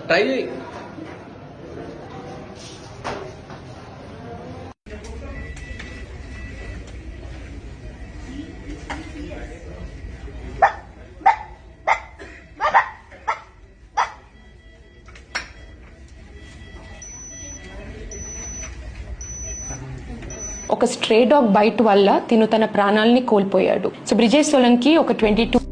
Try ఒక stray dog bite వల్ల తిను తన ప్రాణాలని కోల్పోయాడు. సో బ్రిజేష్ సోలంకి ఒక 22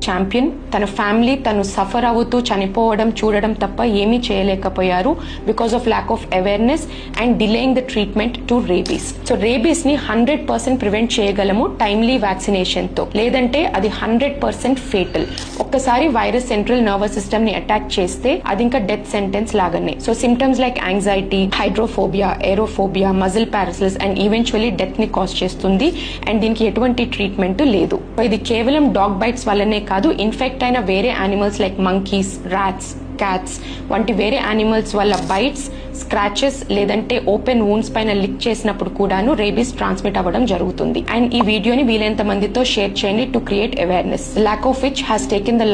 ఛాంపియన్, తన ఫ్యామిలీ తను సఫర్ అవుతూ చనిపోవడం చూడడం తప్ప ఏమీ చేయలేకపోయారు because of lack of awareness and delaying the treatment to rabies. So rabies ని 100% ప్రివెంట్ చేయగలము టైమ్లీ వ్యాక్సినేషన్ తో, లేదంటే అది 100% ఫేటల్. ఒక్కసారి వైరస్ సెంట్రల్ నర్వస్ సిస్టమ్ ని అటాక్ చేస్తే అది ఇంకా డెత్ సెంటెన్స్ లాగానే. So symptoms like anxiety, hydrophobia, aerophobia, muscle paralysis and eventually death ని కాజ్ చేస్తుంది. అండ్ దీనికి ఎటువంటి ట్రీట్మెంట్ లేదు. ఇది కేవలం డాగ్ బైట్స్ వల్లనే కాదు, ఇన్ఫెక్ట్ అయిన వేరే animals like monkeys, rods, cats వంటి వేరే యానిమల్స్ వల్ల బైట్స్, స్క్రాచెస్ లేదంటే ఓపెన్ వూండ్స్ పైన లిక్ చేసినప్పుడు కూడాను రేబీస్ ట్రాన్స్మిట్ అవ్వడం జరుగుతుంది. అండ్ ఈ వీడియోని వీలైనంత మందితో షేర్ చేయండి to create awareness, lack of which has taken the